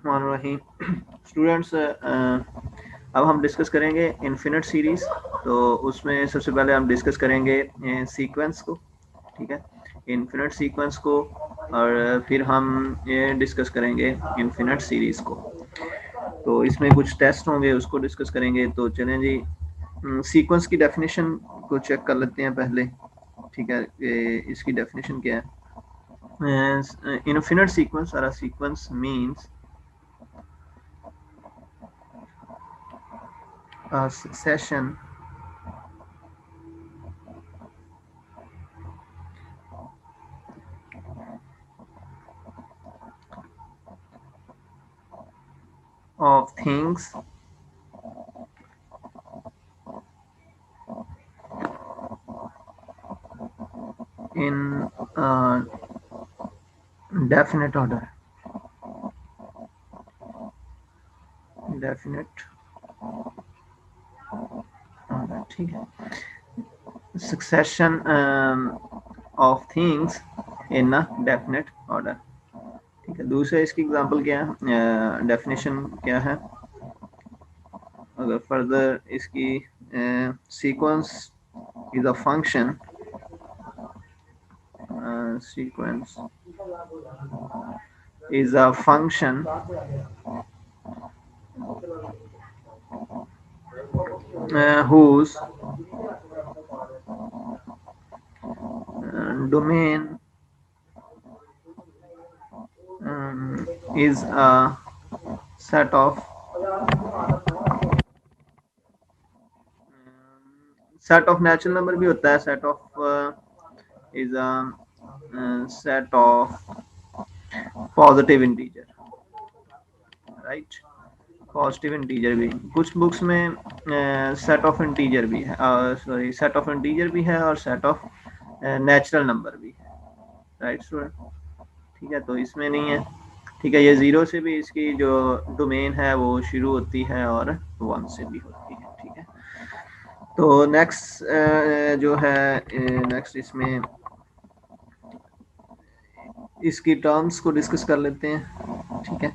बिस्मिल्लाहिर्रहमानिर्रहीम। स्टूडेंट्स, अब हम डिस्कस करेंगे इन्फिनिट सीरीज। तो उसमें सबसे पहले हम डिस्कस करेंगे सीक्वेंस को, ठीक है, इन्फिनिट सीक्वेंस को, और फिर हम ये डिस्कस करेंगे इन्फिनिट सीरीज को। तो इसमें कुछ टेस्ट होंगे, उसको डिस्कस करेंगे। तो चलें जी, सीक्वेंस की डेफिनेशन को चेक कर लेते हैं पहले, ठीक है। इसकी डेफिनेशन क्या है? Infinite sequence or a sequence means a succession of things in a definite order. Definite order, ठीक है। Succession of things in a definite order, ठीक है। दूसरा इसकी एग्जांपल क्या है, डेफिनेशन क्या है? अगर फर्दर इसकी sequence is a function, sequence is a function whose domain is a set of natural number भी होता है। Set of is a set of positive integer, right. Positive integer भी कुछ बुक्स में सेट ऑफ इंटीजर भी है, sorry, set of integer भी है और सेट ऑफ नेचुरल नंबर भी है, राइट स्टूडेंट, ठीक है। तो इसमें नहीं है, ठीक है। ये जीरो से भी इसकी जो डोमेन है वो शुरू होती है और वन से भी होती है, ठीक है। तो नेक्स्ट जो है, नेक्स्ट इसमें इसकी टर्म्स को डिस्कस कर लेते हैं, ठीक है,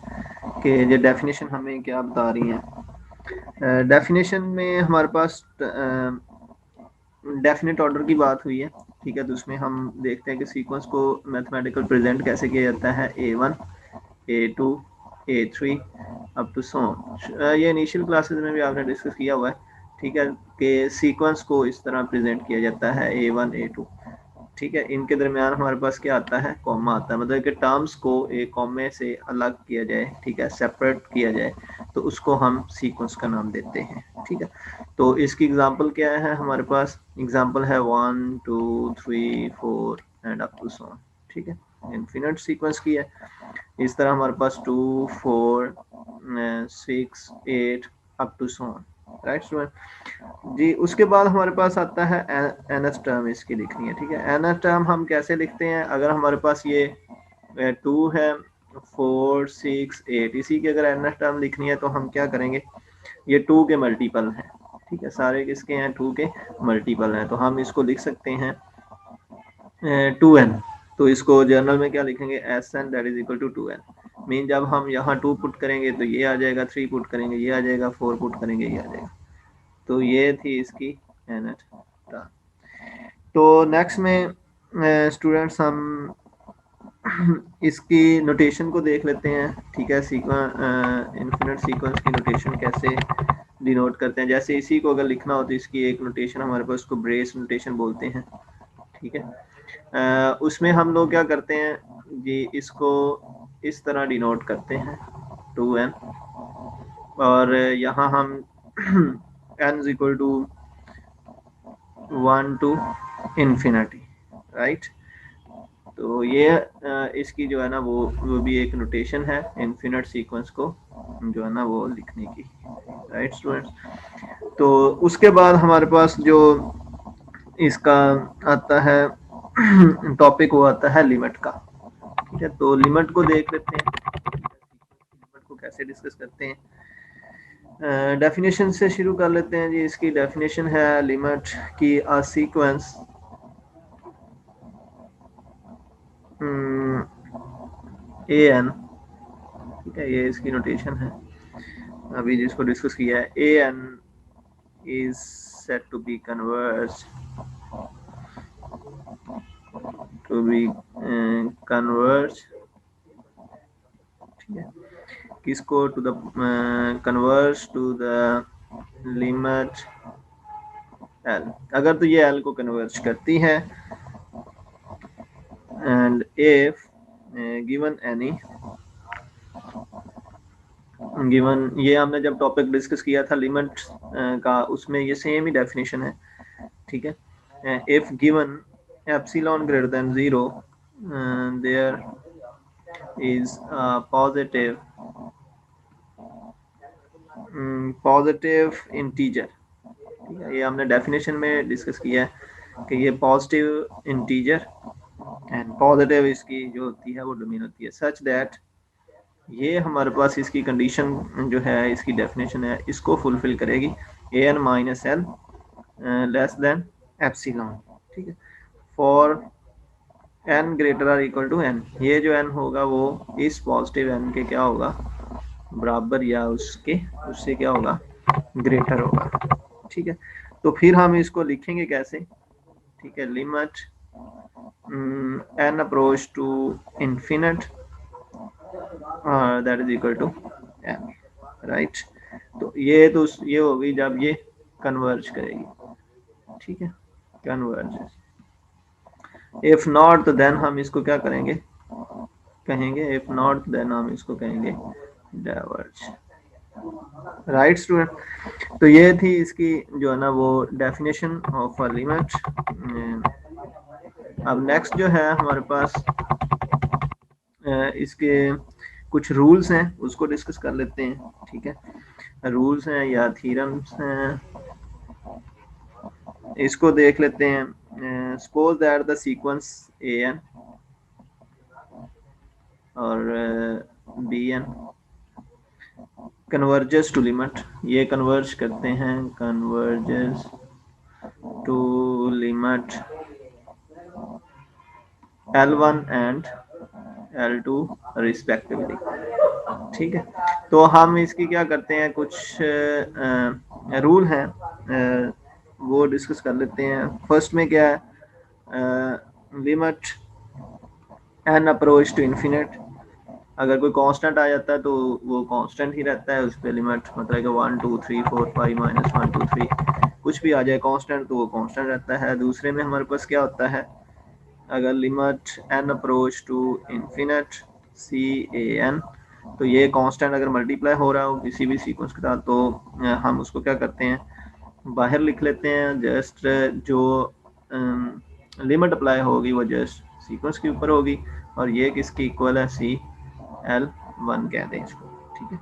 कि ये डेफिनेशन हमें क्या बता रही है। डेफिनेशन में हमारे पास डेफिनेट ऑर्डर की बात हुई है, ठीक है। तो उसमें हम देखते हैं कि सीक्वेंस को मैथमेटिकल प्रेजेंट कैसे किया जाता है, A1 A2 A3 up to so on. ये इनिशियल क्लासेस में भी आपने डिस्कस किया हुआ है, ठीक है, कि सीक्वेंस को इस तरह प्रेजेंट किया जाता है A1 A2, ठीक है। इनके दरमियान हमारे पास क्या आता है, कॉमा आता है, मतलब कि टर्म्स को एक कॉमे से अलग किया जाए, ठीक है, सेपरेट किया जाए, तो उसको हम सीक्वेंस का नाम देते हैं, ठीक है। तो इसकी एग्जांपल क्या है? हमारे पास एग्जांपल है 1 2 3 4 and up to so on, ठीक है। इनफिनिट सीक्वेंस की है। इस तरह हमारे पास 2 4 6 8 up to so on, right student ji. उसके बाद हमारे पास आता है nth टर्म, इसकी लिखनी है, ठीक है। nth टर्म हम कैसे लिखते हैं? अगर हमारे पास ये 2 है, 4 6 8, इसी की अगर nth टर्म लिखनी है तो हम क्या करेंगे? ये 2 के मल्टीपल हैं, ठीक है, सारे किसके हैं? 2 के मल्टीपल हैं। तो हम इसको लिख सकते हैं 2n। तो इसको जर्नल में क्या लिखेंगे? Sn that is equal to 2n। Mean जब हम यहाँ 2 पुट करेंगे तो ये आ जाएगा, 3 पुट करेंगे ये आ जाएगा, 4 पुट करेंगे ये आ जाएगा। तो ये थी इसकी nth टर्म। तो नेक्स्ट में स्टूडेंट्स हम इसकी नोटेशन को देख लेते हैं, ठीक है। इन्फिनिट सीक्वेंस की नोटेशन कैसे डिनोट करते हैं? जैसे इसी को अगर लिखना हो तो इसकी एक नोटेशन हमारे पास, उसको ब्रेस नोटेशन बोलते हैं, ठीक है। उसमें हम लोग क्या करते हैं जी, इसको इस तरह डिनोट करते हैं 2n, और यहाँ हम n is equal to 1 to infinity, right. तो ये इसकी जो है ना वो भी एक नोटेशन है इन्फिनिट सीक्वेंस को जो है ना वो लिखने की, राइट स्टूडेंट्स। तो उसके बाद हमारे पास जो इसका आता है टॉपिक, वो आता है लिमिट का, ठीक है। तो लिमिट को देख लेते हैं, लिमिट को कैसे डिस्कस करते हैं। डेफिनेशन से शुरू कर लेते हैं जी। इसकी डेफिनेशन है लिमिट की अ सीक्वेंस an ठीक है, ये इसकी नोटेशन है अभी जिसको डिस्कस किया है। A n is set to be converge ठीक है, किसको, to the converge to the limit L. अगर तो ये एल को कन्वर्ज करती है, and if given any, given, ये हमने जब टॉपिक डिस्कस किया था लिमिट का, उसमें ये सेम ही डेफिनेशन है, ठीक है। If given epsilon greater than 0 there is positive integer, ठीक है, ये हमने डेफिनेशन में डिस्कस किया है कि ये पॉजिटिव इंटीजर एंड पॉजिटिव इसकी जो होती है वो डोमेन होती है, सच दैट ये हमारे पास इसकी कंडीशन जो है, इसकी डेफिनेशन है, इसको फुलफिल करेगी a n minus L less than epsilon, ठीक है, for n greater or equal to N. ये जो एन होगा वो इस पॉजिटिव एन के क्या होगा, बराबर या उससे क्या होगा, ग्रेटर होगा, ठीक है। तो फिर हम इसको लिखेंगे कैसे, ठीक है, limit n approach to infinite that is equal to n, right. तो ये होगी जब ये कन्वर्ज करेगी, ठीक है, कन्वर्ज। इफ नॉट तो देन हम इसको क्या कहेंगे, इफ नॉट देन हम इसको कहेंगे डाइवर्ज, राइट स्टूडेंट। तो ये थी इसकी जो है ना वो डेफिनेशन ऑफ अ लिमिट। अब नेक्स्ट जो है हमारे पास इसके कुछ रूल्स हैं, उसको डिस्कस कर लेते हैं, ठीक है। रूल्स हैं या थ्योरम्स हैं, इसको देख लेते हैं। Suppose that the sequence a n और b n converges to limit, ये कन्वर्ज करते हैं, converges to limit L1 and L2 respectively, ठीक है। तो हम इसकी क्या करते हैं, कुछ रूल हैं वो डिस्कस कर लेते हैं। फर्स्ट में क्या है, limit n approach to infinite, अगर कोई कांस्टेंट आ जाता है तो वो कांस्टेंट ही रहता है, उस पर लिमिट मतलब कि 1 2 3 4 5 माइनस 1 2 3 कुछ भी आ जाए कांस्टेंट तो वो कांस्टेंट रहता है। दूसरे में हमारे पास क्या होता है, अगर limit n approach to infinite c a n, तो ये कांस्टेंट अगर मल्टीप्लाई हो रहा हो किसी भी सीक्वेंस के साथ तो हम उसको क्या करते हैं, बाहर लिख लेते हैं, जस्ट जो लिमिट अप्लाई होगी वो जस्ट सीक्वेंस के ऊपर होगी, और ये किसकी इक्वल है, सी एल वन कह दें इसको, ठीक है।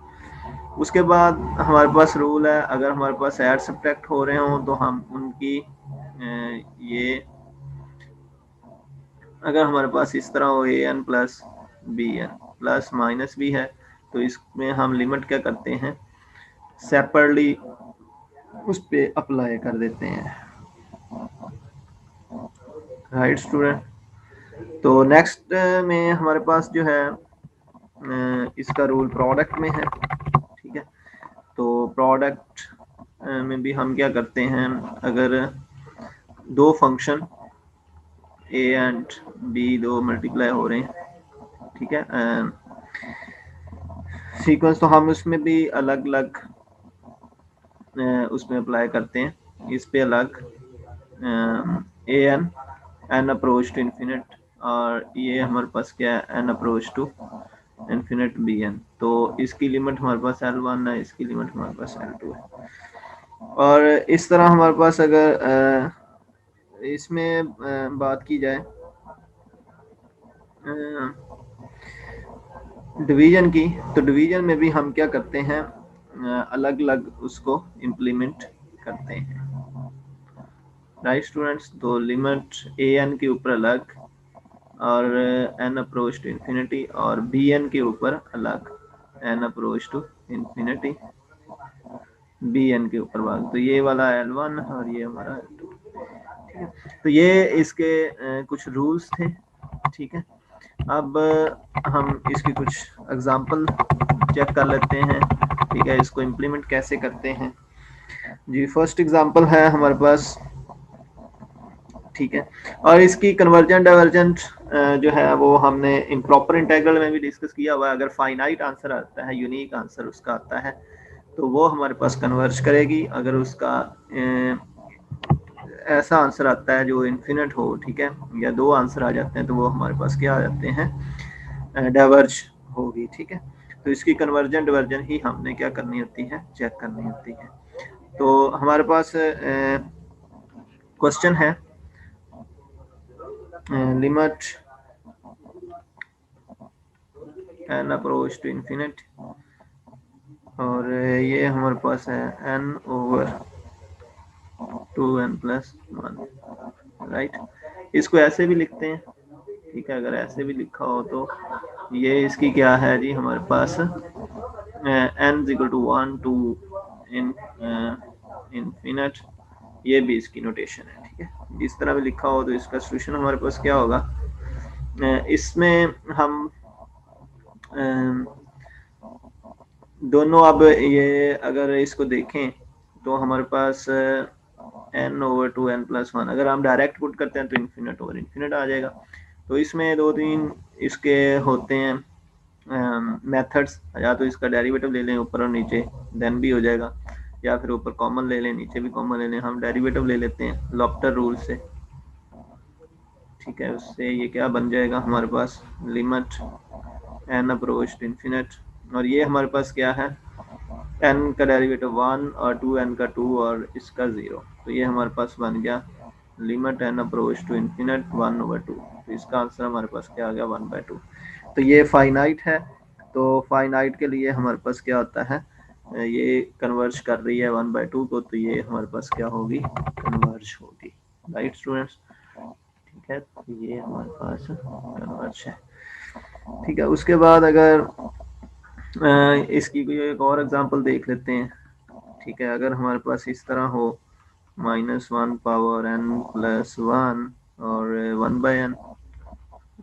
उसके बाद हमारे पास रूल है, अगर हमारे पास ऐड सब्ट्रैक्ट हो रहे हों तो हम उनकी ये, अगर हमारे पास इस तरह हो a n plus b n plus minus भी है तो इसमें हम लिमिट क्या करते हैं, सेपरेटली उस पर अप्लाई कर देते हैं, राइट स्टूडेंट। तो नेक्स्ट में हमारे पास जो है इसका रूल प्रोडक्ट में है, ठीक है। तो प्रोडक्ट में भी हम क्या करते हैं, अगर दो फंक्शन ए एंड बी दो मल्टीप्लाई हो रहे हैं, ठीक है, सीक्वेंस, तो हम उसमें भी अलग अलग उसमें अप्लाई करते हैं, इस पे अलग a n n approach to infinite, और ये हमारे पास क्या है, n approach to infinite b n. तो इसकी लिमिट हमारे पास L1 है, इसकी लिमिट हमारे पास L2 है। और इस तरह हमारे पास अगर इसमें बात की जाए डिवीजन की, तो डिवीजन में भी हम क्या करते हैं, अलग अलग उसको इम्प्लीमेंट करते हैं, राइट स्टूडेंट्स। तो लिमिट ए एन के ऊपर अलग और एन अप्रोच टू इन्फिनिटी, और बी एन के ऊपर अलग n approach to infinity b n के ऊपर भाग। तो ये वाला L1 और ये हमारा L2, ठीक है। तो ये इसके कुछ रूल्स थे, ठीक है। अब हम इसकी कुछ एग्जांपल चेक कर लेते हैं, ठीक है, इसको इम्प्लीमेंट कैसे करते हैं जी। फर्स्ट एग्जांपल है हमारे पास, ठीक है, और इसकी कन्वर्जेंट डाइवर्जेंट जो है वो हमने इम्प्रॉपर इंटीग्रल में भी डिस्कस किया हुआ है। अगर फाइनाइट आंसर आता है, यूनिक आंसर उसका आता है, तो वो हमारे पास कन्वर्ज करेगी। अगर उसका ऐसा आंसर आता है जो इन्फिनिट हो, ठीक है, या दो आंसर आ जाते हैं, तो वो हमारे पास क्या आ जाते हैं, डाइवर्ज होगी, ठीक है। तो इसकी कन्वर्जन डिवर्जन ही हमने क्या करनी होती है, चेक करनी होती है। तो हमारे पास क्वेश्चन है limit n approach to infinite, और ये हमारे पास है n ओवर 2n+1, राइट। इसको ऐसे भी लिखते हैं, ठीक है, अगर ऐसे भी लिखा हो तो ये इसकी क्या है जी, हमारे पास n equal to 1 to infinite, ये भी इसकी नोटेशन है, ठीक है। जिस तरह भी लिखा हो तो इसका सोल्यूशन हमारे पास क्या होगा, इसमें हम दोनों, अब ये अगर इसको देखें तो हमारे पास n ओवर 2n+1, अगर हम डायरेक्ट पुट करते हैं तो इन्फिनिट ओवर इन्फिनिट आ जाएगा। तो इसमें दो तीन इसके होते हैं मेथड्स, या तो इसका डेरिवेटिव ले लें ऊपर और नीचे, देन भी हो जाएगा, या फिर ऊपर कॉमन ले लें, नीचे भी कॉमन ले लें। हम डेरिवेटिव ले लेते हैं लॉफ्टर रूल से, ठीक है, उससे ये क्या बन जाएगा हमारे पास, limit n approach to infinite, और ये हमारे पास क्या है, n का डेरिवेटिव 1 और 2n का 2 और इसका 0, तो ये हमारे पास बन गया limit n approach to infinite 1/2। तो इसका आंसर हमारे पास क्या आ गया, 1/2। तो ये फाइनाइट है, तो फाइनाइट के लिए हमारे पास क्या होता है, ये कन्वर्ज कर रही है 1/2 को, तो ये हमारे पास क्या होगी, कन्वर्ज होगी, राइट स्टूडेंट्स, ठीक है। तो ये हमारे पास कन्वर्ज है, ठीक है। उसके बाद अगर इसकी कोई एक और एग्जांपल देख लेते हैं, ठीक है। अगर हमारे पास इस तरह हो -1 पावर n+1 और 1/n,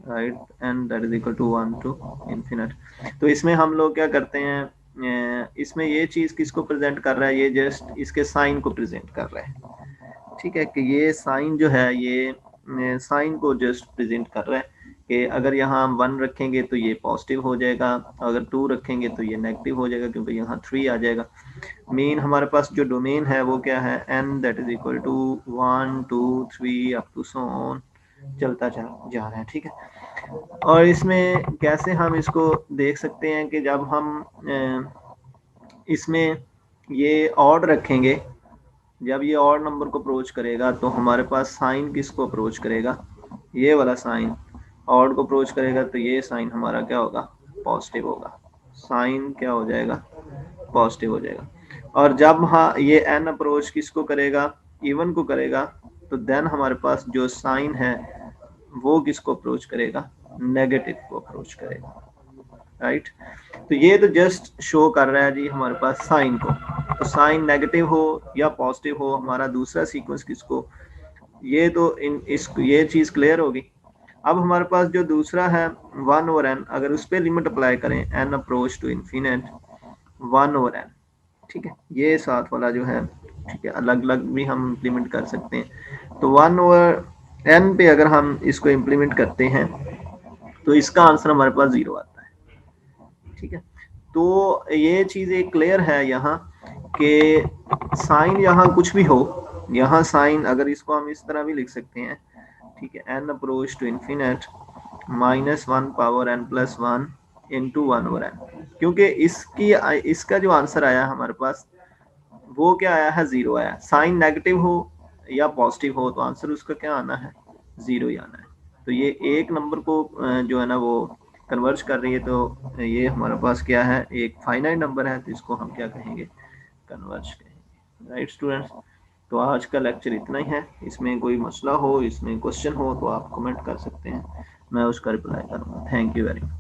right, n that is equal to 1 to infinite. तो इसमें हम लोग क्या करते हैं, इसमें ये चीज किसको प्रेजेंट कर रहा है, ये जस्ट इसके साइन को प्रेजेंट कर रहा है, ठीक है, कि ये साइन जो है, ये साइन को जस्ट प्रेजेंट कर रहा है कि अगर यहाँ हम 1 रखेंगे तो ये पॉजिटिव हो जाएगा, अगर 2 रखेंगे तो ये नेगेटिव हो जाएगा, क्योंकि यहाँ 3 आ जाएगा। मेन हमारे पास जो डोमेन है वो क्या है, n that is equal to 1 2 3 up to so on, चलता जा रहा है, ठीक है। और इसमें कैसे हम इसको देख सकते हैं कि जब हम इसमें ये ऑड रखेंगे, जब ये ऑड नंबर को अप्रोच करेगा तो हमारे पास साइन किसको अप्रोच करेगा, ये वाला साइन ऑड को अप्रोच करेगा, तो ये साइन हमारा क्या होगा, पॉजिटिव होगा, साइन क्या हो जाएगा, पॉजिटिव हो जाएगा। और जब हाँ ये एन अप्रोच किसको करेगा, इवन को करेगा, तो देन हमारे पास जो साइन है वो किसको अप्रोच करेगा, नेगेटिव को अप्रोच करेगा, राइट। तो ये तो जस्ट शो कर रहा है जी हमारे पास साइन को, तो साइन नेगेटिव हो या पॉजिटिव हो, हमारा दूसरा सीक्वेंस किसको, ये तो ये चीज क्लियर होगी। अब हमारे पास जो दूसरा है 1/n, अगर उस पर लिमिट अप्लाई करें, n approach to infinite 1/n, ठीक है, ये साथ वाला जो है, ठीक है, अलग अलग भी हम इम्प्लीमेंट कर सकते हैं। तो 1/n पे अगर हम इसको इम्प्लीमेंट करते हैं तो इसका आंसर हमारे पास 0 आता है, ठीक है। तो ये चीज एक क्लियर है यहाँ कि साइन यहाँ कुछ भी हो, यहाँ साइन अगर इसको हम इस तरह भी लिख सकते हैं, ठीक है, n approach to infinite -1 power n+1 into 1/n, क्योंकि इसका जो आंसर आया हमारे पास वो क्या आया है, 0 आया। साइन नेगेटिव हो या पॉजिटिव हो तो आंसर उसका क्या आना है, 0 ही आना है। तो ये एक नंबर को जो है ना वो कन्वर्ज कर रही है, तो ये हमारे पास क्या है, एक फाइनाइट नंबर है, तो इसको हम क्या कहेंगे, कन्वर्ज कहेंगे, राइट स्टूडेंट्स। तो आज का लेक्चर इतना ही है, इसमें कोई मसला हो, इसमें क्वेश्चन हो तो आप कमेंट कर सकते हैं, मैं उसका रिप्लाई करूँगा। Thank you very much.